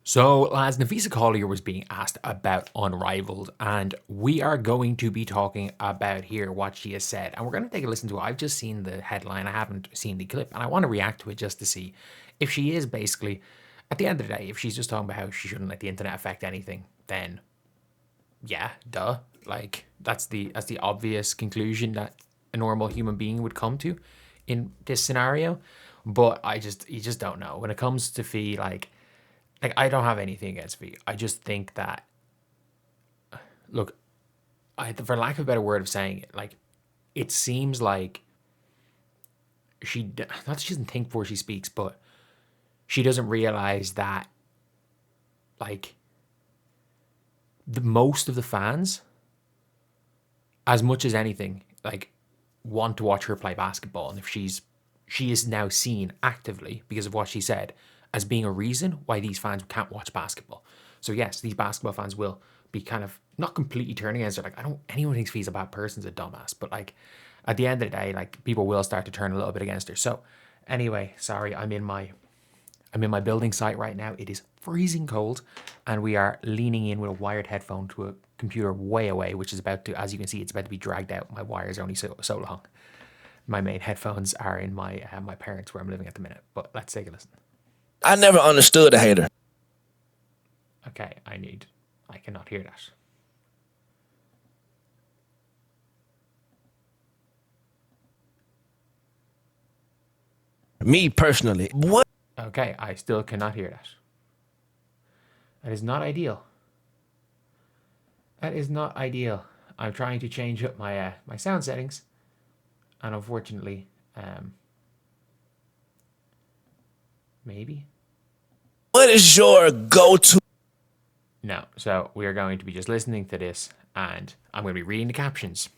So, lads, Napheesa Collier was being asked about Unrivaled, and we are going to be talking about here what she has said. And we're going to take a listen to it. I've just seen the headline, I haven't seen the clip, and I want to react to it just to see if she is basically, at the end of the day, if she's just talking about how she shouldn't let the internet affect anything, then yeah, duh. Like that's the obvious conclusion that a normal human being would come to in this scenario. But you just don't know. When it comes to Fee, like I don't have anything against Fee. I just think that, look, for lack of a better word of saying it, like it seems like not that she doesn't think before she speaks, but she doesn't realize that like the most of the fans, as much as anything, like want to watch her play basketball, and if she is now seen actively because of what she said as being a reason why these fans can't watch basketball. So yes, these basketball fans will be kind of not completely turning against her. Like anyone thinks Fee's a bad person's a dumbass, but like at the end of the day, like people will start to turn a little bit against her. So anyway, sorry, I'm in my building site right now. It is freezing cold, and we are leaning in with a wired headphone to a computer way away, which is about to, as you can see, it's about to be dragged out. My wires are only so long. My main headphones are in my parents' where I'm living at the minute. But let's take a listen. I never understood a hater. Okay, I cannot hear that. Me personally, what? Okay, I still cannot hear that. That is not ideal. That is not ideal. I'm trying to change up my my sound settings, and unfortunately, maybe. What is your go-to? No, so we are going to be just listening to this, and I'm going to be reading the captions.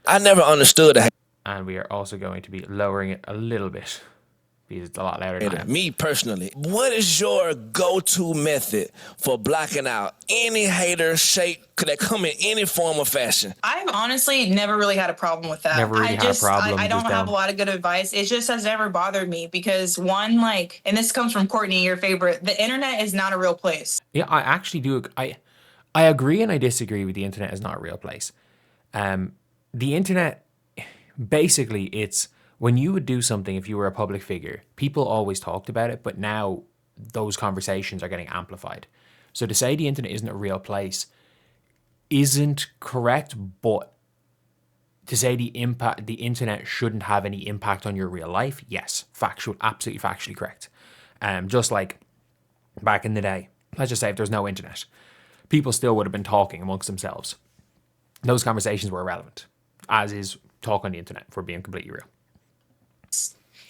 I never understood a hater. And we are also going to be lowering it a little bit because it's a lot louder than I am. Me personally, what is your go-to method for blocking out any hater shape that come in any form or fashion? I've honestly never really had a problem with that. Never really had a problem. I don't have a lot of good advice. It just has never bothered me because one, like, and this comes from Courtney, your favorite, the internet is not a real place. Yeah, I actually do. I agree and I disagree with the internet is not a real place. The internet, basically, it's when you would do something, if you were a public figure, people always talked about it, but now those conversations are getting amplified. So to say the internet isn't a real place isn't correct, but to say the internet shouldn't have any impact on your real life, yes, absolutely factually correct. Just like back in the day, let's just say if there's no internet, people still would have been talking amongst themselves. Those conversations were irrelevant, as is talk on the internet, for being completely real.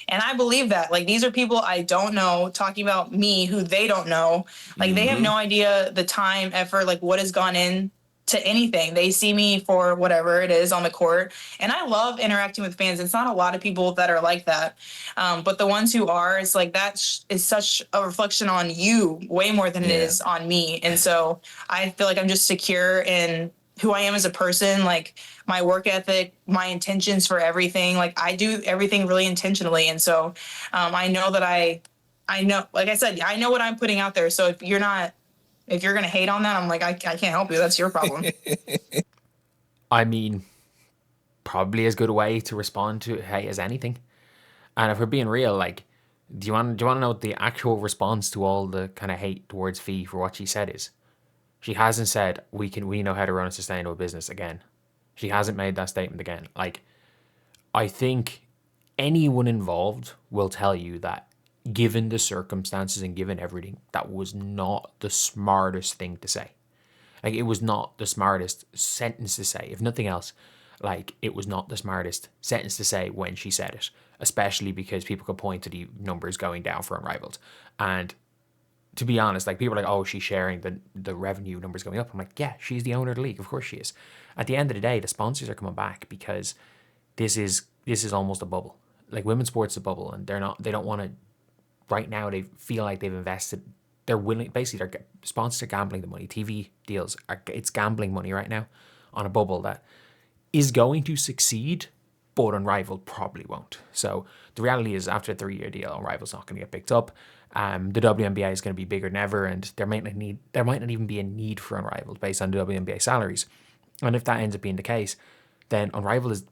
And I believe that. Like, these are people I don't know talking about me who they don't know. Like, they have no idea the time, effort, like what has gone in to anything. They see me for whatever it is on the court. And I love interacting with fans. It's not a lot of people that are like that. But the ones who are, it's like that is such a reflection on you way more than it is on me. And so I feel like I'm just secure in who I am as a person, like my work ethic, my intentions for everything. Like I do everything really intentionally. And so I know that I know, like I said, I know what I'm putting out there. So if you're going to hate on that, I'm like, I can't help you. That's your problem. I mean, probably as good a way to respond to hate as anything. And if we're being real, like, do you want to know what the actual response to all the kind of hate towards Fee for what she said is? She hasn't said we know how to run a sustainable business again. She hasn't made that statement again. Like, I think anyone involved will tell you that given the circumstances and given everything, that was not the smartest thing to say. Like, it was not the smartest sentence to say. If nothing else, like, it was not the smartest sentence to say when she said it, especially because people could point to the numbers going down for Unrivaled. And to be honest, like, people are like, oh, she's sharing the revenue numbers going up. I'm like, yeah, she's the owner of the league. Of course she is. At the end of the day, the sponsors are coming back because this is almost a bubble. Like, women's sports is a bubble, and they don't want to, right now, they feel like they've invested, they're willing, basically, their sponsors are gambling the money. TV deals, it's gambling money right now on a bubble that is going to succeed, but Unrivaled probably won't. So the reality is, after a 3-year deal, Unrivaled's not going to get picked up. The WNBA is going to be bigger than ever, and there might not even be a need for Unrivaled based on the WNBA salaries. And if that ends up being the case, then Unrivaled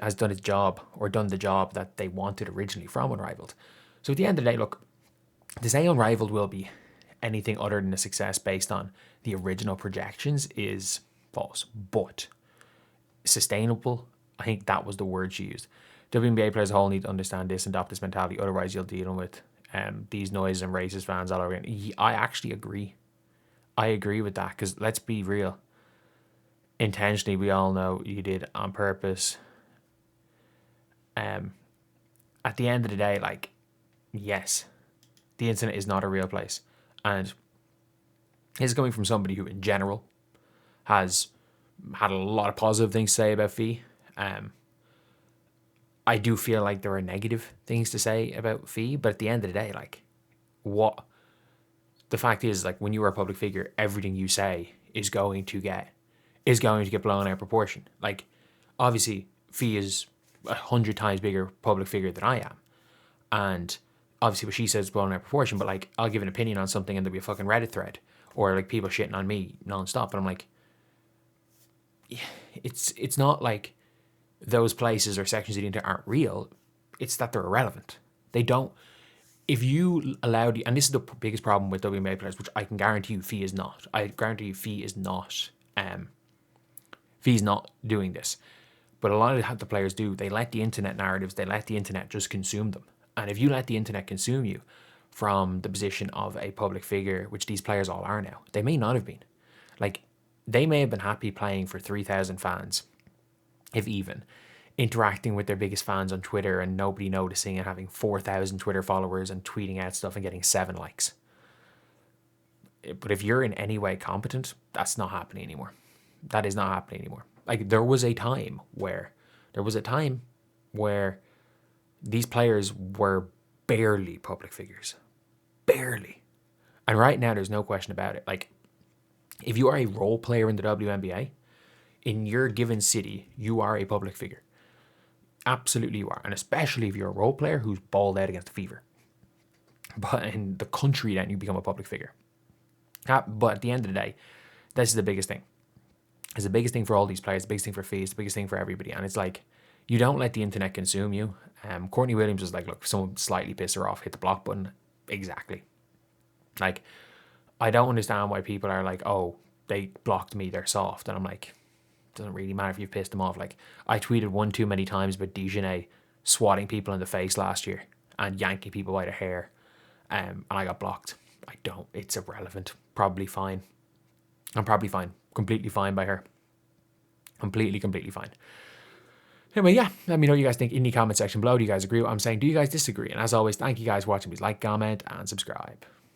has done its job, or done the job that they wanted originally from Unrivaled. So at the end of the day, look, to say Unrivaled will be anything other than a success based on the original projections is false. But sustainable, I think that was the word she used. WNBA players as a whole need to understand this and adopt this mentality, otherwise you'll deal with these noises and racist fans all over again. I actually agree. I agree with that, because let's be real. Intentionally, we all know you did on purpose. At the end of the day, like, yes, the internet is not a real place. And this is coming from somebody who, in general, has had a lot of positive things to say about Fee. I do feel like there are negative things to say about Fee, but at the end of the day, like, what the fact is, like, when you are a public figure, everything you say is going to get blown out of proportion. Like, obviously, Fee is 100 times bigger public figure than I am, and obviously what she says is blown out of proportion. But like, I'll give an opinion on something and there'll be a fucking Reddit thread, or like people shitting on me nonstop, and I'm like, it's not like those places or sections of the internet aren't real. It's that they're irrelevant. They don't. If you allow and this is the biggest problem with WNBA players, which I can guarantee you Fee is not. I guarantee you Fee is not. Fee's not doing this. But a lot of the players do. They let the internet narratives, they let the internet just consume them. And if you let the internet consume you from the position of a public figure, which these players all are now, they may not have been. Like, they may have been happy playing for 3,000 fans, if even, interacting with their biggest fans on Twitter and nobody noticing, and having 4,000 Twitter followers and tweeting out stuff and getting 7 likes. But if you're in any way competent, that's not happening anymore. That is not happening anymore. Like, there was a time where these players were barely public figures. Barely. And right now, there's no question about it. Like, if you are a role player in the WNBA, in your given city, you are a public figure. Absolutely you are. And especially if you're a role player who's balled out against the Fever. But in the country, then you become a public figure. But at the end of the day, this is the biggest thing. It's the biggest thing for all these players, the biggest thing for Fee, it's the biggest thing for everybody. And it's like, you don't let the internet consume you. Courtney Williams was like, look, if someone slightly piss her off, hit the block button. Exactly. Like, I don't understand why people are like, oh, they blocked me, they're soft. And I'm like, it doesn't really matter if you've pissed them off. Like, I tweeted one too many times about Dejanay swatting people in the face last year and yanking people by their hair. And I got blocked. I don't. It's irrelevant. Probably fine. I'm probably fine. Completely fine by her. Completely fine. Anyway, yeah, let me know what you guys think in the comment section below. Do you guys agree with what I'm saying? Do you guys disagree? And as always, thank you guys for watching. Please like, comment, and subscribe.